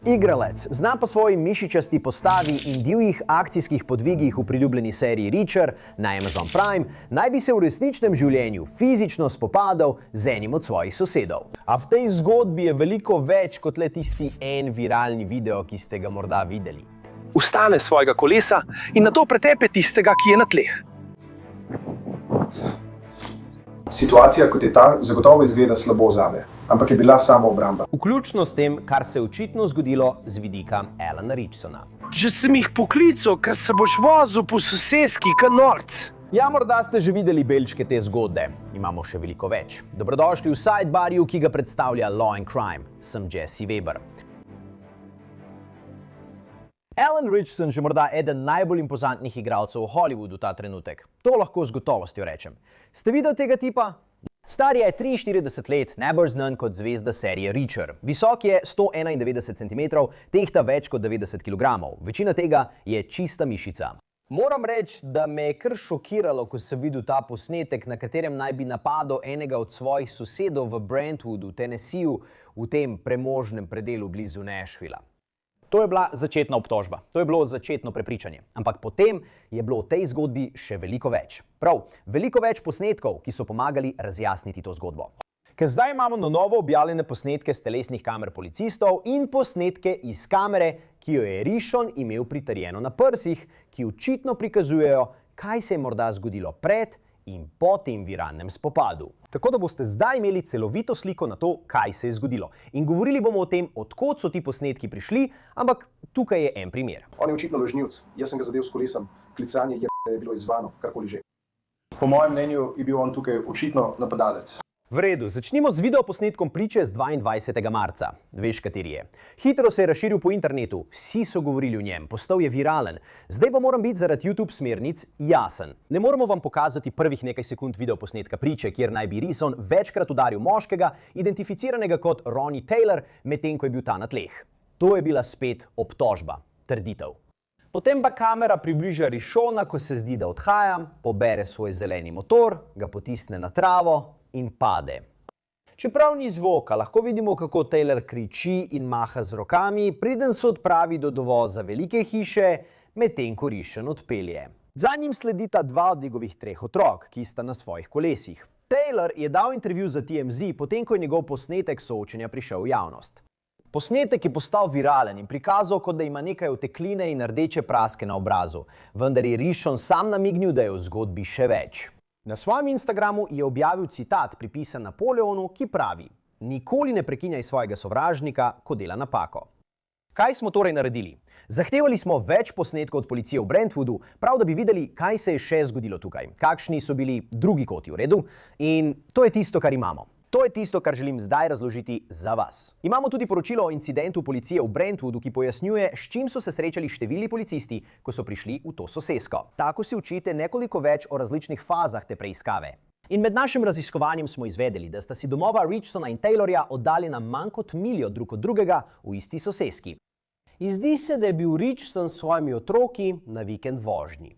Igralec, znan po svoji mišičasti postavi in divjih akcijskih podvigih v priljubljeni seriji Reacher na Amazon Prime, naj bi se v resničnem življenju fizično spopadal z enim od svojih sosedov. A v tej zgodbi je veliko več kot le tisti en viralni video, ki ste ga morda videli. Vstane s svojega kolesa in nato pretepe tistega, ki je na tleh. Situacija, kot je ta, zagotovo izgleda slabo zame, ampak je bila samo obramba. Vključno s tem, kar se je očitno zgodilo z vidika Alana Richsona. Že sem jih poklical, ker se boš vozil po soseski, kot norc. Ja, morda ste že videli belčke te zgodbe. Imamo še veliko več. Dobrodošli v Sidebarju, ki ga predstavlja Law & Crime. Sem Jesse Weber. Alan Richson je morda eden najbolj impozantnih igralcev v Hollywoodu ta trenutek. To lahko z gotovostjo rečem. Ste videli tega tipa? Star je 43 let, najbolj znan kot zvezda serije Reacher. Visok je 191 cm, tehta več kot 90 kg. Večina tega je čista mišica. Moram reči, da me je kar šokiralo, ko sem videl ta posnetek, na katerem naj bi napadel enega od svojih sosedov v Brentwoodu, Tennesseeju, v tem premožnem predelu blizu Nashvilla. To je bila začetna obtožba, to je bilo začetno prepričanje. Ampak potem je bilo v tej zgodbi še veliko več. Prav, veliko več posnetkov, ki so pomagali razjasniti to zgodbo. Ker zdaj imamo na novo objavljene posnetke s telesnih kamer policistov in posnetke iz kamere, ki jo je Richson imel pritrjeno na prsih, ki očitno prikazujejo, kaj se je morda zgodilo pred in po tem viralnem spopadu. Tako da boste zdaj imeli celovito sliko na to, kaj se je zgodilo. In govorili bomo o tem, od kod so ti posnetki prišli, ampak tukaj je en primer. On je očitno lažnivec. Jaz sem ga zadel s kolesom. Klicanje je bilo izzvano, karkoli že. Po mojem mnenju je bil on tukaj očitno napadalec. V redu, začnimo z videoposnetkom priče z 22. marca. Veš, kateri je. Hitro se je razširil po internetu, vsi so govorili o njem, postal je viralen. Zdaj pa moram biti zaradi YouTube smernic jasen. Ne moramo vam pokazati prvih nekaj sekund videoposnetka priče, kjer naj bi Richson večkrat udaril moškega, identificiranega kot Ronnie Taylor, medtem ko je bil ta na tleh. To je bila spet obtožba, trditev. Potem pa kamera približa Richsona, ko se zdi, da odhaja, pobere svoj zeleni motor, ga potisne na travo in pade. Čeprav ni zvoka, lahko vidimo, kako Taylor kriči in maha z rokami, preden se odpravi do dovoza velike hiše, medtem ko Richson odpelje. Za njim sledita dva od njegovih 3 otrok, ki sta na svojih kolesih. Taylor je dal intervju za TMZ, potem ko je njegov posnetek soočenja prišel v javnost. Posnetek je postal viralen in prikazal, kot da ima nekaj otekline in rdeče praske na obrazu, vendar je Richson sam namignil, da je v zgodbi še več. Na svojem Instagramu je objavil citat pripisan Napoleonu, ki pravi: "Nikoli ne prekinjaj svojega sovražnika, ko dela napako." Kaj smo torej naredili? Zahtevali smo več posnetkov od policije v Brentwoodu, prav da bi videli, kaj se je še zgodilo tukaj, kakšni so bili drugi koti, v redu? In to je tisto, kar imamo. To je tisto, kar želim zdaj razložiti za vas. Imamo tudi poročilo o incidentu policije v Brentwoodu, ki pojasnjuje, s čim so se srečali številni policisti, ko so prišli v to sosesko. Tako si učite nekoliko več o različnih fazah te preiskave. In med našim raziskovanjem smo izvedeli, da sta si domova Richsona in Taylorja oddaljena manj kot miljo drug od drugega v isti soseski. In zdi se, da je bil Richson s svojimi otroki na vikend vožnji.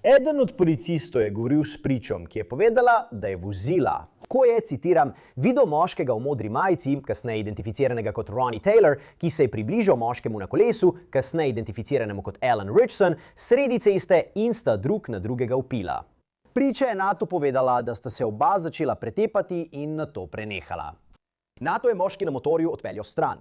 Eden od policistov je govoril s pričom, ki je povedala, da je vozila, ko je, citiram, videl moškega v modri majici, kasneje identificiranega kot Ronnie Taylor, ki se je približal moškemu na kolesu, kasneje identificiranemu kot Alan Richson, sredi ceste in sta drug na drugega vpila. Priča je nato povedala, da sta se oba začela pretepati in nato prenehala. Nato je moški na motorju odpeljal stran.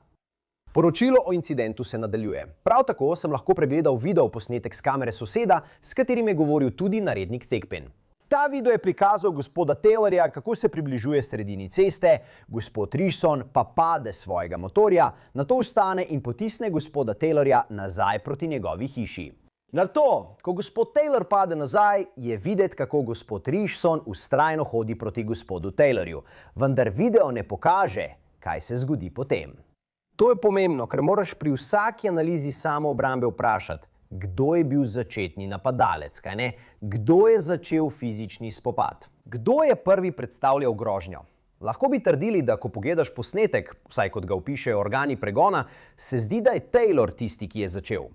Poročilo o incidentu se nadaljuje. Prav tako sem lahko pregledal video posnetek s kamere soseda, s katerim je govoril tudi narednik Thigpen. Ta video je prikazal gospoda Taylorja, kako se približuje sredini ceste, gospod Richson pa pade s svojega motorja, nato vstane in potisne gospoda Taylorja nazaj proti njegovi hiši. Nato, ko gospod Taylor pade nazaj, je videti, kako gospod Richson vztrajno hodi proti gospodu Taylorju, vendar video ne pokaže, kaj se zgodi potem. To je pomembno, ker moraš pri vsaki analizi samoobrambe vprašati, kdo je bil začetni napadalec, kaj ne? Kdo je začel fizični spopad? Kdo je prvi predstavljal grožnjo? Lahko bi trdili, da ko pogledaš posnetek, vsaj kot ga opišejo organi pregona, se zdi, da je Taylor tisti, ki je začel.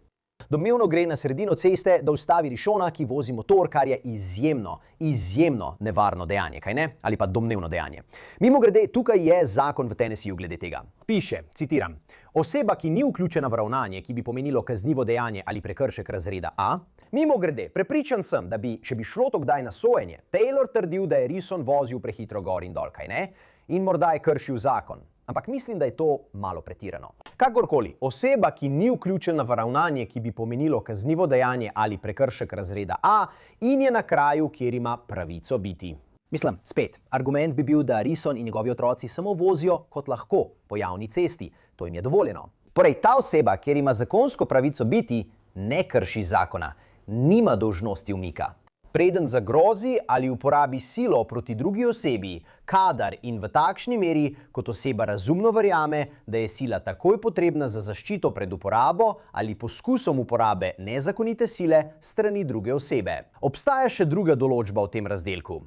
Domnevno gre na sredino ceste, da ustavi Richsona, ki vozi motor, kar je izjemno nevarno dejanje, kaj ne? Ali pa domnevno dejanje. Mimogrede, tukaj je zakon v Tennesseeju glede tega. Piše, citiram: Oseba, ki ni vključena v ravnanje, ki bi pomenilo kaznivo dejanje ali prekršek razreda A. Mimogrede, prepričan sem, da bi, če bi šlo to kdaj na sojenje, Taylor trdil, da je Rison vozil prehitro gor in dol, kaj ne? In morda je kršil zakon. Ampak mislim, da je to malo pretirano. Kakorkoli, oseba, ki ni vključena v ravnanje, ki bi pomenilo kaznivo dejanje ali prekršek razreda A in je na kraju, kjer ima pravico biti. Mislim, spet, argument bi bil, da Rison in njegovi otroci samo vozijo kot lahko po javni cesti. To jim je dovoljeno. Torej, ta oseba, kjer ima zakonsko pravico biti, ne krši zakona, nima dolžnosti umika. Preden zagrozi ali uporabi silo proti drugi osebi, kadar in v takšni meri, kot oseba razumno verjame, da je sila takoj potrebna za zaščito pred uporabo ali poskusom uporabe nezakonite sile strani druge osebe. Obstaja še druga določba v tem razdelku.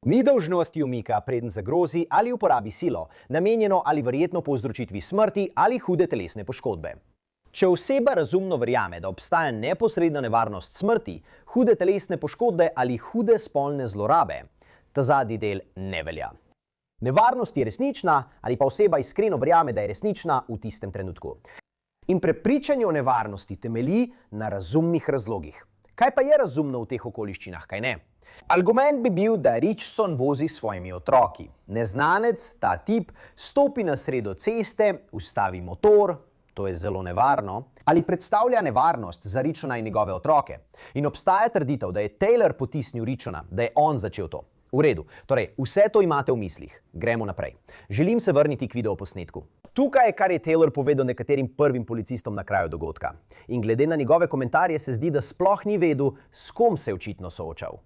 Ni dolžnosti umika, preden zagrozi ali uporabi silo, namenjeno ali verjetno povzročitvi smrti ali hude telesne poškodbe. Če oseba razumno verjame, da obstaja neposredna nevarnost smrti, hude telesne poškodbe ali hude spolne zlorabe, ta zadnji del ne velja. Nevarnost je resnična ali pa oseba iskreno verjame, da je resnična v tistem trenutku. In prepričanje o nevarnosti temelji na razumnih razlogih. Kaj pa je razumno v teh okoliščinah, kaj ne? Argument bi bil, da Richson vozi s svojimi otroki. Neznanec, ta tip, stopi na sredo ceste, ustavi motor, to je zelo nevarno, ali predstavlja nevarnost za Richona in njegove otroke. In obstaja trditev, da je Taylor potisnil Richona, da je on začel to. V redu, torej vse to imate v mislih. Gremo naprej. Želim se vrniti k videoposnetku. Tukaj je, kar je Taylor povedal nekaterim prvim policistom na kraju dogodka. In glede na njegove komentarje se zdi, da sploh ni vedel, s kom se je očitno soočal.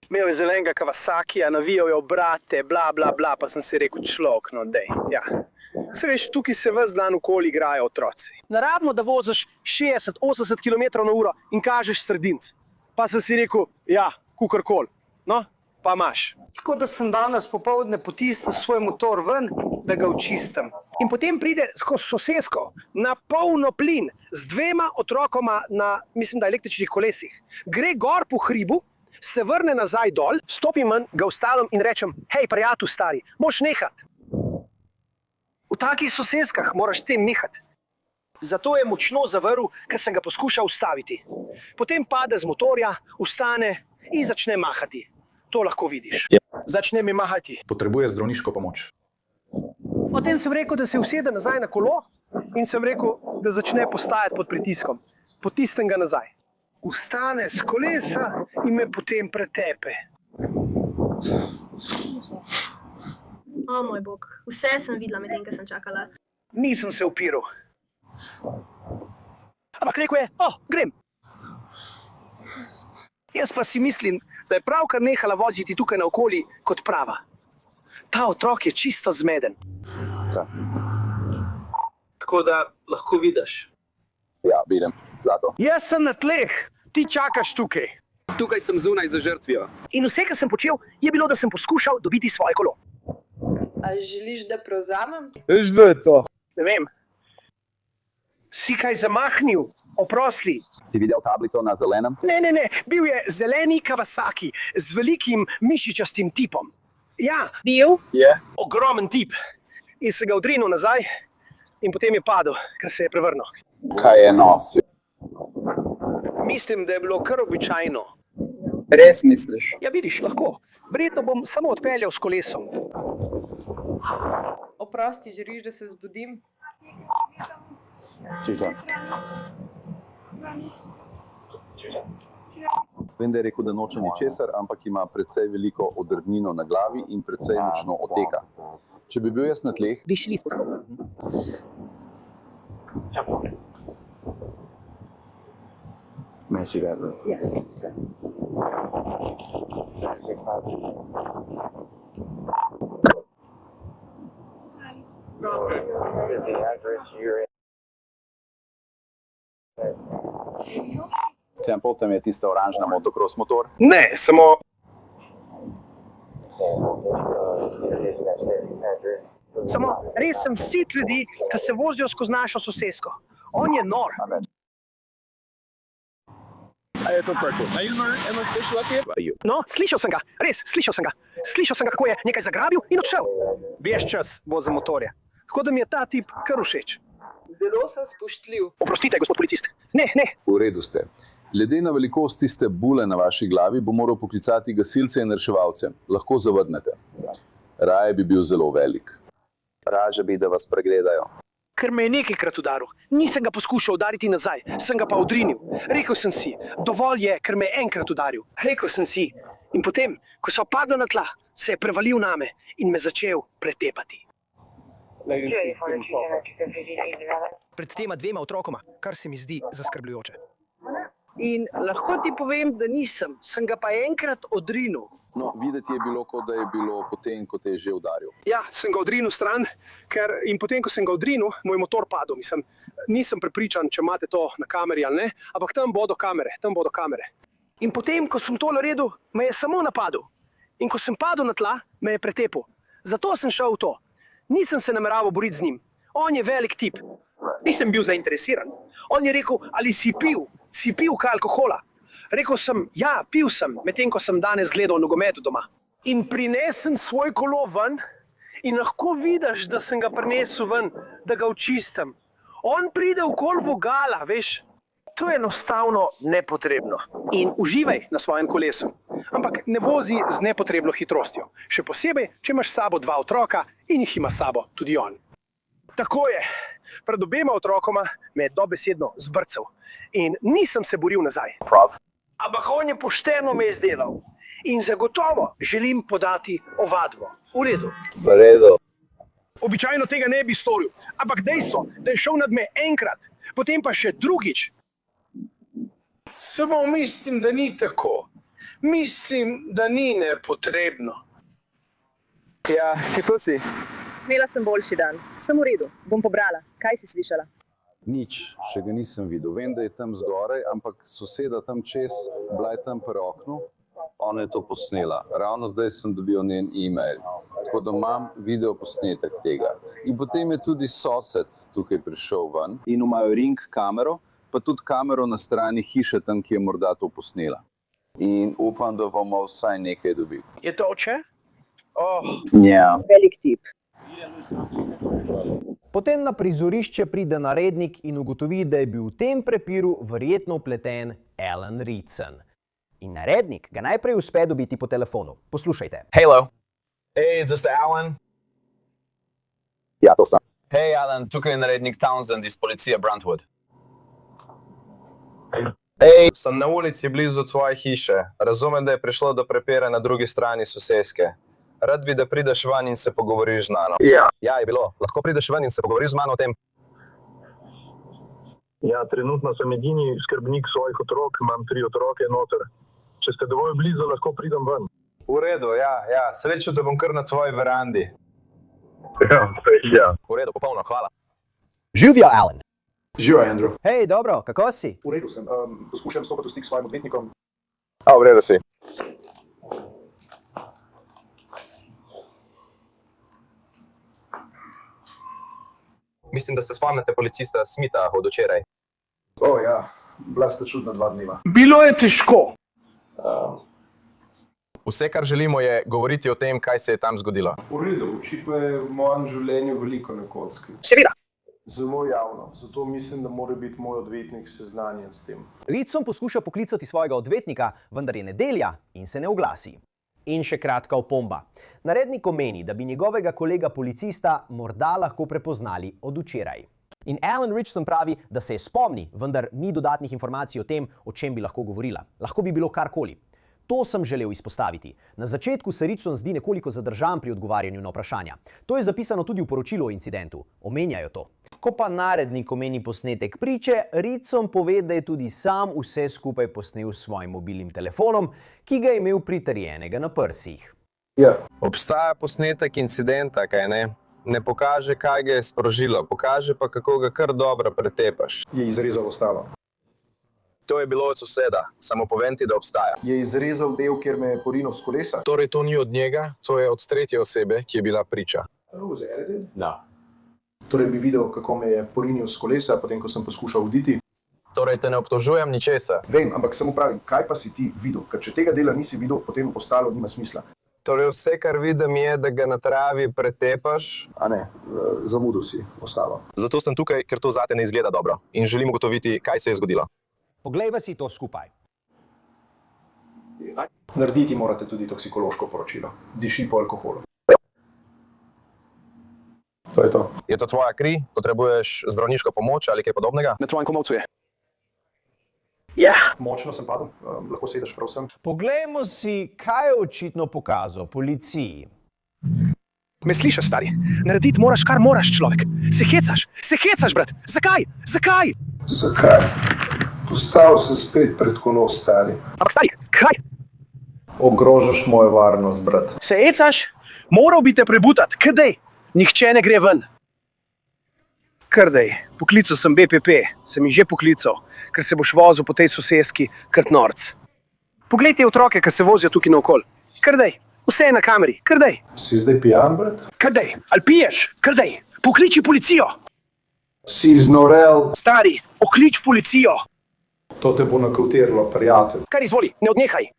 Imel je zelenega Kawasakija, navijal je obrate, bla, bla, bla, pa sem si rekel, človek, no, dej, ja. Se veš, tukaj se ves dan okoli igrajo otroci. Naravno, da voziš 60-80 km/h in kažeš sredinc. Pa sem si rekel, ja, kukorkoli, no, pa imaš. Tako da sem danes popoldne potisnil svoj motor ven, da ga očistim. In potem pride skozi sosesko na polno plin z 2 otrokoma na, mislim, da električnih kolesih. Gre gor po hribu, se vrne nazaj dol, stopim manj, ga ustavim in rečem, hej, prijatelj stari, moš nehat. V takih soseskah moraš tem nehat. Zato je močno zavrl, ker sem ga poskušal ustaviti. Potem pade z motorja, vstane in začne mahati. To lahko vidiš. Začne mi mahati. Potrebuje zdravniško pomoč. Potem sem rekel, da se usede nazaj na kolo in sem rekel, da začne postajati pod pritiskom. Potisnem ga nazaj. Vstane z kolesa in me potem pretepe. O moj bog, vse sem videla medtem, ko sem čakala. Nisem se upiral. Ampak rekel je, grem. Jaz pa si mislim, da je pravkar nehala voziti tukaj naokoli kot prava. Ta otrok je čisto zmeden. Tako da lahko vidiš. Ja, vidim, zlato. Jaz sem na tleh, ti čakaš tukaj. Tukaj sem zunaj za žrtvijo. In vse, kar sem počel, je bilo, da sem poskušal dobiti svoje kolo. A želiš, da prevzamem? Veš, kdo je to? Ne vem. Si kaj zamahnil? Oprosti. Si videl tablico na zelenem? Ne, bil je zeleni Kawasaki z velikim mišičastim tipom. Ja. Bil? Je. Ogromen tip. In se ga odrinil nazaj in potem je padel, ker se je prevrnil. Kaj je nosil? Mislim, da je bilo kar običajno. Res misliš? Ja, vidiš, lahko. Verjetno bom samo odpeljal s kolesom. Oprosti, želiš, da se zbudim? Čisto. Vem, da je rekel, da noče ničesar, ampak ima precej veliko odrgnino na glavi in precej močno oteka. Če bi bil jaz na tleh, Bi šli skozi to. Messi ga. Tempo, tam je tista oranžna motocross motor. Ne, samo... Samo res sem sit ljudi, ki se vozijo skozi našo sosesko. On je nor. No, slišal sem ga, res, slišal sem ga. Slišal sem ga, kako je nekaj zagrabil in odšel. Ves čas vozim motorje. Tako da mi je ta tip kar všeč. Zelo sem spoštljiv. Oprostite, gospod policist. Ne. V redu ste. Glede na velikost tiste bule na vaši glavi, bo moral poklicati gasilce in reševalce. Lahko zavrnete. Raje bi bil zelo velik. Raje bi, da vas pregledajo. Ker me je nekajkrat udaril. Nisem ga poskušal udariti nazaj, sem ga pa odrinil. Rekel sem si, dovolj je, ker me je enkrat udaril. Rekel sem si. In potem, ko sem padel na tla, se je prevalil name in me začel pretepati. Pred tema dvema otrokoma, kar se mi zdi zaskrbljujoče. In lahko ti povem, da nisem, sem ga pa enkrat odrinil. No, videti je bilo, kot da je bilo potem, ko te je že udaril. Ja, sem ga odrinil stran, in potem, ko sem ga odrinil, moj motor padel. Nisem prepričan, če imate to na kameri ali ne, ampak tam bodo kamere. In potem, ko sem to naredil, me je samo napadel. In ko sem padel na tla, me je pretepel. Zato sem šel v to. Nisem se nameraval boriti z njim. On je velik tip. Nisem bil zainteresiran. On je rekel, ali si pil kaj alkohola? Rekel sem, ja, pil sem, medtem ko sem danes gledal nogomet doma. In prinesem svoj kolo ven in lahko vidiš, da sem ga prinesel ven, da ga očistim. On pride okoli vogala, veš. To je enostavno nepotrebno. In uživaj na svojem kolesu. Ampak ne vozi z nepotrebno hitrostjo. Še posebej, če imaš s sabo 2 otroka in jih ima s sabo tudi on. Tako je. Pred obema otrokoma me je dobesedno zbrcal. In nisem se boril nazaj. Ampak on je pošteno me izdelal. In zagotovo želim podati ovadbo. V redu. V redu. Običajno tega ne bi storil. Ampak dejstvo, da je šel nad me enkrat, potem pa še drugič. Samo mislim, da ni tako. Mislim, da ni nepotrebno. Ja, kako si? Imela sem boljši dan. Sem v redu. Bom pobrala. Kaj si slišala? Nič, še ga nisem videl. Vem, da je tam zgoraj, ampak soseda tam čez, bila je tam pri oknu. Ona je to posnela. Ravno zdaj sem dobil njen e-mail. Tako da imam video posnetek tega. In potem je tudi sosed tukaj prišel ven in imajo Ring kamero, pa tudi kamero na strani hiše tam, ki je morda to posnela. In upam, da bomo vsaj nekaj dobili. Je to oče? Ja. Velik tip. Potem na prizorišče pride narednik in ugotovi, da je bil v tem prepiru verjetno vpleten Alan Ritson. In narednik ga najprej uspe dobiti po telefonu. Poslušajte. Hello. Hey, is this the Alan? Ja, to sem. Hey, Alan, tukaj je narednik Townsend iz policije Brentwood. Hej, sem na ulici blizu tvoje hiše. Razumem, da je prišlo do prepira na drugi strani soseske. Rad bi, da prideš ven in se pogovoriš z mano. Ja. Ja, je bilo. Lahko prideš ven in se pogovoriš z mano o tem? Ja, trenutno sem edini skrbnik svojih otrok, imam 3 otroke noter. Če ste dovolj blizu, lahko pridem ven. V redu, ja. Srečo te bom kar na tvoji verandi. Ja. V redu, popolno, hvala. Živjo, Alan. Živa, Andrew. Hej, dobro, kako si? V redu sem. Poskušam stopiti v stik s svojim odvetnikom. V redu si. Mislim, da se spomnite policista Smitha od včeraj. Ja, bila sta čudna 2 dneva. Bilo je težko. Vse, kar želimo, je govoriti o tem, kaj se je tam zgodilo. V redu, očitno je v mojem življenju veliko na kocki. Seveda. Zelo javno, zato mislim, da mora biti moj odvetnik seznanjen s tem. Ritson poskuša poklicati svojega odvetnika, vendar je nedelja in se ne oglasi. In še kratka opomba. Narednik omeni, da bi njegovega kolega policista morda lahko prepoznali od včeraj. In Alan Ritson pravi, da se je spomni, vendar ni dodatnih informacij o tem, o čem bi lahko govorila. Lahko bi bilo karkoli. To sem želel izpostaviti. Na začetku se Ritson zdi nekoliko zadržan pri odgovarjanju na vprašanja. To je zapisano tudi v poročilu o incidentu. Omenjajo to. Ko pa narednik omeni posnetek priče, Ritson pove, da je tudi sam vse skupaj posnel s svojim mobilnim telefonom, ki ga je imel pritrjenega na prsih. Ja. Obstaja posnetek incidenta, kaj ne? Ne pokaže, kaj ga je sprožilo, pokaže pa, kako ga kar dobro pretepaš. Je izrezal ostalo. To je bilo od soseda, samo povem ti, da obstaja. Je izrezal del, kjer me je porinil s kolesa? Torej, to ni od njega, to je od tretje osebe, ki je bila priča. Da. Torej bi videl, kako me je porinil s kolesa, potem ko sem poskušal oditi. Torej, te ne obtožujem ničesa. Vem, ampak samo pravim, kaj pa si ti videl? Ker če tega dela nisi videl, potem ostalo nima smisla. Torej vse, kar vidim, je, da ga na travi pretepaš. A ne, zamudil si ostalo. Zato sem tukaj, ker to zate ne izgleda dobro in želim ugotoviti, kaj se je zgodilo. Poglejva si to skupaj. Narediti morate tudi toksikološko poročilo. Diši po alkoholu. To je to. Je to tvoja kri? Potrebuješ zdravniško pomoč ali kaj podobnega? Na tvojem komovcu je. Ja, Močno sem padel, lahko sedeš prav sem. Poglejmo si, kaj je očitno pokazal policiji. me slišiš, stari? Narediti moraš, kar moraš, človek. Se hecaš, brat. Zakaj? Zakaj? Postal sem spet pred konos, stari. Ampak stari, kaj? Ogrožaš mojo varnost, brat. Se hecaš? Moral bi te prebutati. Kdaj? Nihče ne gre ven. Krdej, poklical sem BPP, sem jih že poklical, ker se boš vozil po tej soseski krt norc. Poglej te otroke, ki se vozijo tukaj naokoli. Krdej, vse je na kameri, krdej. Si zdaj pijan, brat? Krdej, ali piješ? Krdej, pokliči policijo. Si znorel. Stari, oklič policijo. To te bo nakautiralo, prijatelj. Kar izvoli, ne odnehaj.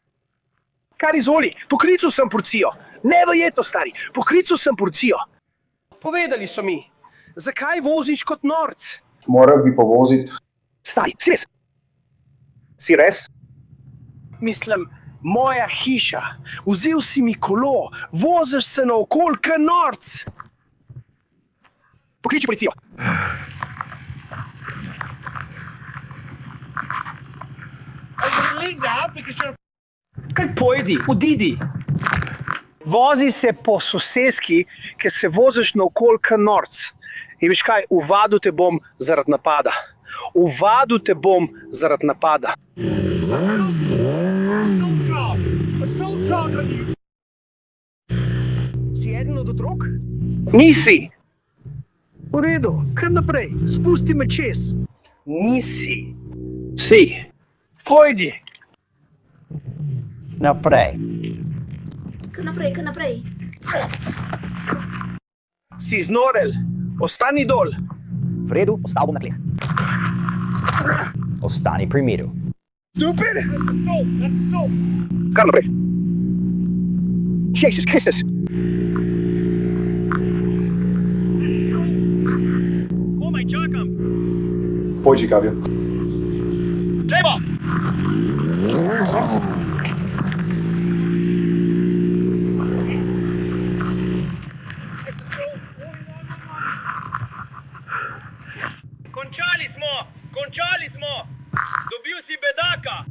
Kar izvoli, poklical sem policijo. Neverjetno, stari, poklical sem policijo. Povedali so mi, zakaj voziš kot norc? Moral bi povoziti. Stari, si res? Si res? Mislim, moja hiša, vzel si mi kolo, voziš se naokoli kot norc. Pokliči policijo. Kaj pojdi, odidi. Vozi se po soseski, ker se voziš naokoli kot norc. In veš kaj, uvadil te bom zaradi napada. Si eden od otrok? Nisi. V redu, kar naprej, spusti me čez. Nisi. Si. Pojdi. Naprej. Kar naprej. Si znorel, ostani dol. V redu, ostal bom na tleh. Ostani pri miru. Stupid! Kar naprej. Jesus Kristus! Komaj čakam. Pojdi, Gavijo. Treba! Končali smo! Dobil si bedaka!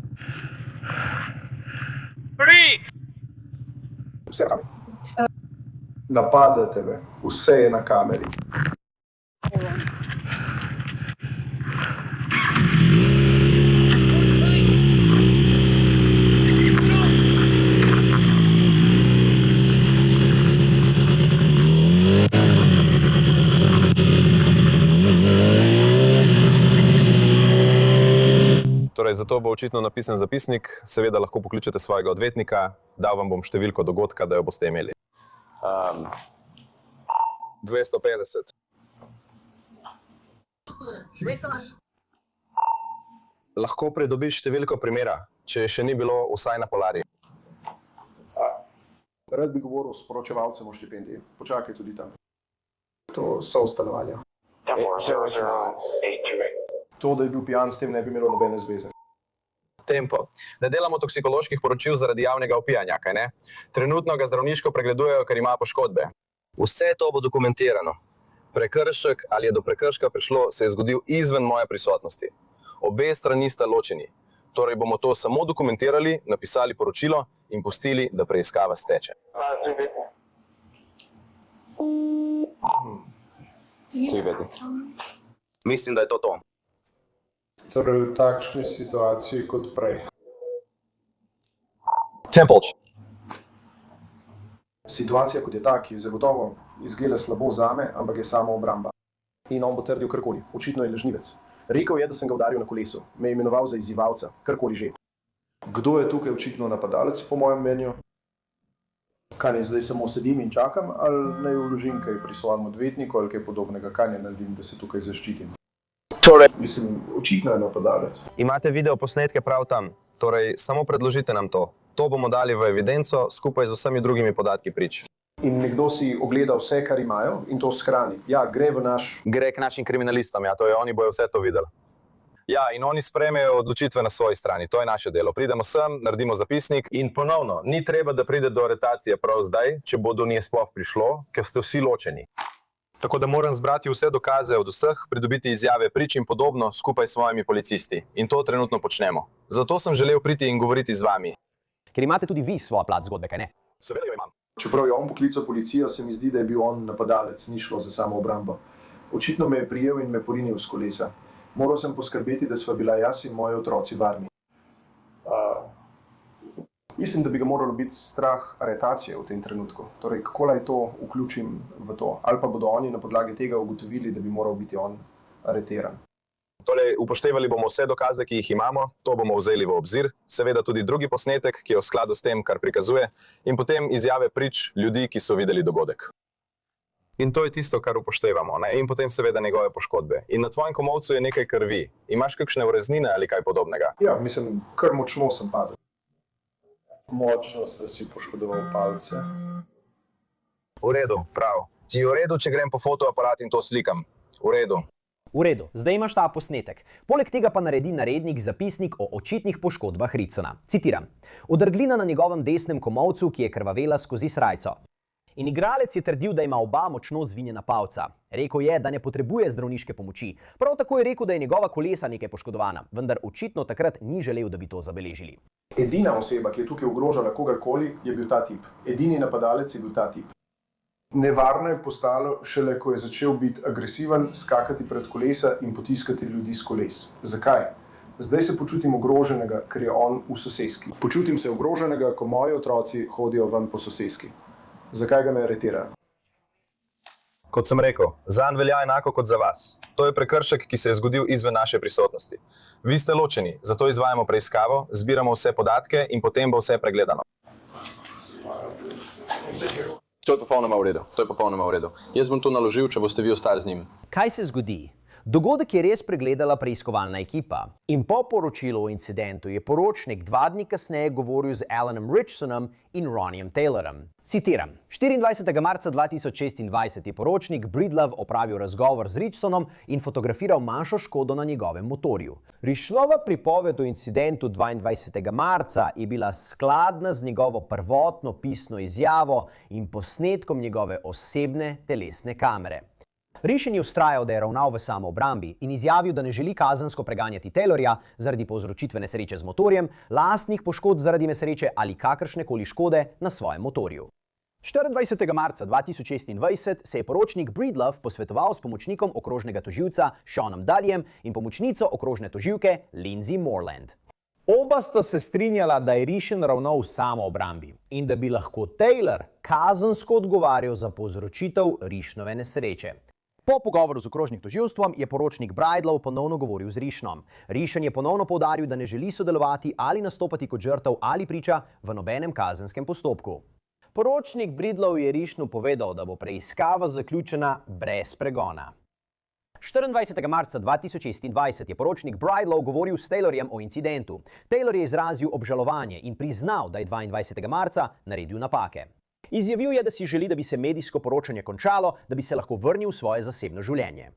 Vse na kameri. Napada tebe, vse je na kameri. Torej, zato bo očitno napisan zapisnik, seveda lahko pokličete svojega odvetnika, dal vam bom številko dogodka, da jo boste imeli. 250. Lahko pridobiš številko primera, če še ni bilo vsaj na Polari. Rad bi govoril s poročevalcem o štipendiji. Počakaj tudi tam. To so stanovanja. To, da je bil pijan, s tem ne bi imelo nobene zveze. Tempo. Ne delamo toksikoloških poročil zaradi javnega opijanja, kaj ne? Trenutno ga zdravniško pregledujejo, ker ima poškodbe. Vse to bo dokumentirano. Prekršek ali je do prekrška prišlo, se je zgodil izven moje prisotnosti. Obe strani sta ločeni. Torej bomo to samo dokumentirali, napisali poročilo in pustili, da preiskava steče. Mislim, da je to to. Torej v takšni situaciji kot prej. Temple. Situacija kot je ta, ki zagotovo izgleda slabo zame, ampak je samo obramba. In on bo trdil karkoli. Očitno je lažnivec. Rekel je, da sem ga udaril na kolesu. Me je imenoval za izzivalca. Karkoli že. Kdo je tukaj očitno napadalec, po mojem mnenju? Kaj ne, zdaj samo sedim in čakam, ali naj vložim kaj pri svojem odvetniku ali kaj podobnega? Kaj ne naredim, da se tukaj zaščitim? Mislim, očitno je napadalec. Imate video posnetke prav tam. Torej, samo predložite nam to. To bomo dali v evidenco skupaj z vsemi drugimi podatki prič. In nekdo si ogleda vse, kar imajo in to shrani. Ja, gre v naš... Gre k našim kriminalistom, ja, to je, oni bojo vse to videli. Ja, in oni sprejmejo odločitve na svoji strani, to je naše delo. Pridemo sem, naredimo zapisnik in ponovno, ni treba, da pride do aretacije prav zdaj, če bo do nje sploh prišlo, ker ste vsi ločeni. Tako da moram zbrati vse dokaze od vseh, pridobiti izjave prič in podobno skupaj s svojimi policisti. In to trenutno počnemo. Zato sem želel priti in govoriti z vami. Ker imate tudi vi svojo plat zgodbe, kaj ne? Seveda jo imam. Čeprav je on poklical policijo, se mi zdi, da je bil on napadalec, ni šlo za samo obrambo. Očitno me je prijel in me porinil s kolesa. Moral sem poskrbeti, da sva bila jaz in moji otroci varni. Mislim, da bi ga moralo biti strah aretacije v tem trenutku. Torej, kako naj to vključim v to? Ali pa bodo oni na podlagi tega ugotovili, da bi moral biti on areteran? Torej, upoštevali bomo vse dokaze, ki jih imamo, to bomo vzeli v obzir, seveda tudi drugi posnetek, ki je v skladu s tem, kar prikazuje, in potem izjave prič ljudi, ki so videli dogodek. In to je tisto, kar upoštevamo, ne? In potem seveda njegove poškodbe. In na tvojem komolcu je nekaj krvi. Imaš kakšne ureznine ali kaj podobnega? Ja, mislim, kar močno sem padel. Močno sem si poškodoval palce. V redu, prav. Ti je v redu, če grem po fotoaparat in to slikam? V redu. V redu, zdaj imaš ta posnetek. Poleg tega pa naredi narednik zapisnik o očitnih poškodbah Ritsona. Citiram. Odrglina na njegovem desnem komolcu, ki je krvavela skozi srajco. In igralec je trdil, da ima oba močno zvinjena palca. Rekel je, da ne potrebuje zdravniške pomoči. Prav tako je rekel, da je njegova kolesa nekaj poškodovana, vendar očitno takrat ni želel, da bi to zabeležili. Edina oseba, ki je tukaj ogrožala kogarkoli, je bil ta tip. Edini napadalec je bil ta tip. Nevarno je postalo šele, ko je začel biti agresiven, skakati pred kolesa in potiskati ljudi s koles. Zakaj? Zdaj se počutim ogroženega, ker je on v soseski. Počutim se ogroženega, ko moji otroci hodijo ven po soseski. Zakaj ga me aretirajo? Kot sem rekel, zanj velja enako kot za vas. To je prekršek, ki se je zgodil izven naše prisotnosti. Vi ste ločeni, zato izvajamo preiskavo, zbiramo vse podatke in potem bo vse pregledano. To je popolnoma v redu. Jaz bom to naložil, če boste vi ostali z njim. Kaj se zgodi? Dogodek je res pregledala preiskovalna ekipa. In po poročilu o incidentu je poročnik 2 dni kasneje govoril z Alanom Richsonom in Ronnijem Taylorom. Citiram. 24. marca 2026 je poročnik Breedlove opravil razgovor z Richsonom in fotografiral manjšo škodo na njegovem motorju. Richsonova pripoved o incidentu 22. marca je bila skladna z njegovo prvotno pisno izjavo in posnetkom njegove osebne telesne kamere. Richson je vztrajal, da je ravnal v samoobrambi in izjavil, da ne želi kazensko preganjati Taylorja zaradi povzročitve nesreče z motorjem, lastnih poškodb zaradi nesreče ali kakršnekoli škode na svojem motorju. 24. marca 2026 se je poročnik Breedlove posvetoval s pomočnikom okrožnega tožilca Seanom Dudleyjem in pomočnico okrožne tožilke Lindsay Moreland. Oba sta se strinjala, da je Richson ravnal v samoobrambi in da bi lahko Taylor kazensko odgovarjal za povzročitev Richsonove nesreče. Po pogovoru z okrožnim tožilstvom je poročnik Breedlove ponovno govoril z Richsonom. Richson je ponovno poudaril, da ne želi sodelovati ali nastopati kot žrtev ali priča v nobenem kazenskem postopku. Poročnik Breedlove je Richsonu povedal, da bo preiskava zaključena brez pregona. 24. marca 2026 je poročnik Breedlove govoril s Taylorjem o incidentu. Taylor je izrazil obžalovanje in priznal, da je 22. marca naredil napake. Izjavil je, da si želi, da bi se medijsko poročanje končalo, da bi se lahko vrnil v svoje zasebno življenje.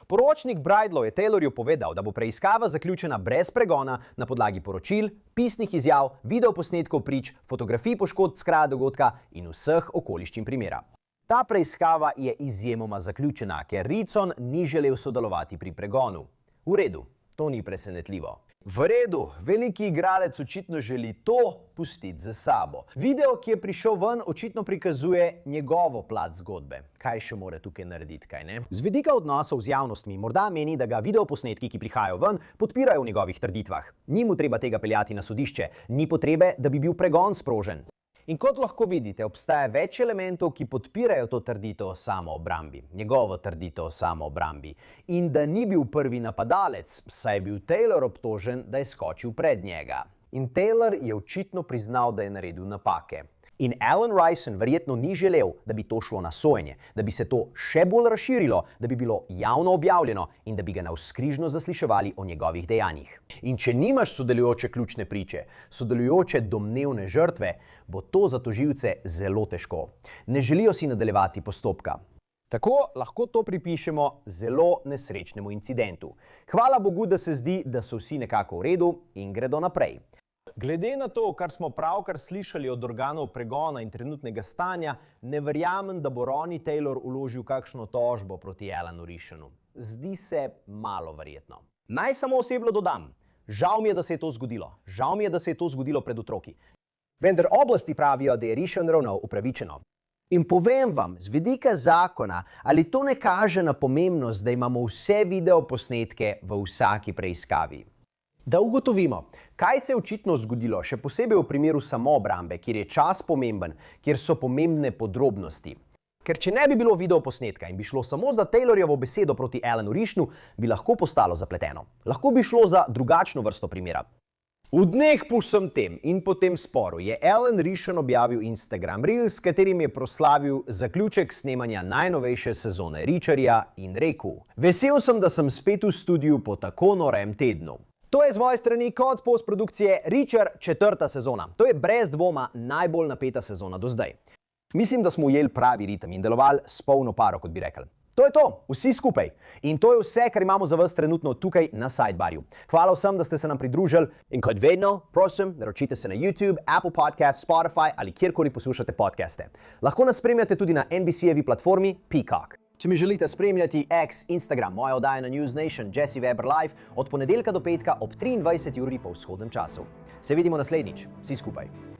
Poročnik Breedlove je Taylorju povedal, da bo preiskava zaključena brez pregona na podlagi poročil, pisnih izjav, videoposnetkov prič, fotografij poškodb s kraja dogodka in vseh okoliščin primera. Ta preiskava je izjemoma zaključena, ker Richson ni želel sodelovati pri pregonu. V redu, to ni presenetljivo. V redu, veliki igralec očitno želi to pustiti za sabo. Video, ki je prišel ven, očitno prikazuje njegovo plat zgodbe. Kaj še mora tukaj narediti, kaj ne? Z vidika odnosov z javnostmi morda meni, da ga videoposnetki, ki prihajajo ven, podpirajo v njegovih trditvah. Ni mu treba tega peljati na sodišče, ni potrebe, da bi bil pregon sprožen. In kot lahko vidite, obstaja več elementov, ki podpirajo to trditev o samoobrambi, njegovo trditev o samoobrambi. In da ni bil prvi napadalec, saj je bil Taylor obtožen, da je skočil pred njega. In Taylor je očitno priznal, da je naredil napake. In Alan Ricin verjetno ni želel, da bi to šlo na sojenje, da bi se to še bolj razširilo, da bi bilo javno objavljeno in da bi ga navzkrižno zasliševali o njegovih dejanjih. In če nimaš sodelujoče ključne priče, sodelujoče domnevne žrtve, bo to za tožilce zelo težko. Ne želijo si nadaljevati postopka. Tako lahko to pripišemo zelo nesrečnemu incidentu. Hvala Bogu, da se zdi, da so vsi nekako v redu in gredo naprej. Glede na to, kar smo pravkar slišali od organov pregona in trenutnega stanja, ne verjamem, da bo Ronnie Taylor vložil kakšno tožbo proti Alanu Ricinu. Zdi se malo verjetno. Naj samo osebno dodam, žal mi je, da se je to zgodilo. Žal mi je, da se je to zgodilo pred otroki. Vendar oblasti pravijo, da je Ricin ravnal upravičeno. In povem vam, z vidika zakona, ali to ne kaže na pomembnost, da imamo vse videoposnetke v vsaki preiskavi. Da ugotovimo, kaj se je očitno zgodilo, še posebej v primeru samoobrambe, kjer je čas pomemben, kjer so pomembne podrobnosti. Ker če ne bi bilo videoposnetka in bi šlo samo za Taylorjevo besedo proti Alanu Ricinu, bi lahko postalo zapleteno. Lahko bi šlo za drugačno vrsto primera. V dneh po vsem tem in po tem sporu je Alan Ricin objavil Instagram Reel, s katerim je proslavil zaključek snemanja najnovejše sezone Ričarja in rekel: "Vesel sem, da sem spet v studiu po tako norem tednu." To je z moje strani konec postprodukcije Ričar 4. sezona. To je brez dvoma najbolj napeta sezona do zdaj. Mislim, da smo ujeli pravi ritem in delovali s polno paro, kot bi rekli. To je to, vsi skupaj. In to je vse, kar imamo za vas trenutno tukaj na Sidebarju. Hvala vsem, da ste se nam pridružili in kot vedno, prosim, naročite se na YouTube, Apple Podcast, Spotify ali kjerkoli poslušate podcaste. Lahko nas spremljate tudi na NBC-jevi platformi Peacock. Če mi želite spremljati X, Instagram, moje oddaje na News Nation, Jesse Weber Live, od ponedeljka do petka ob 23 uri po vzhodnem času. Se vidimo naslednjič. Vsi skupaj.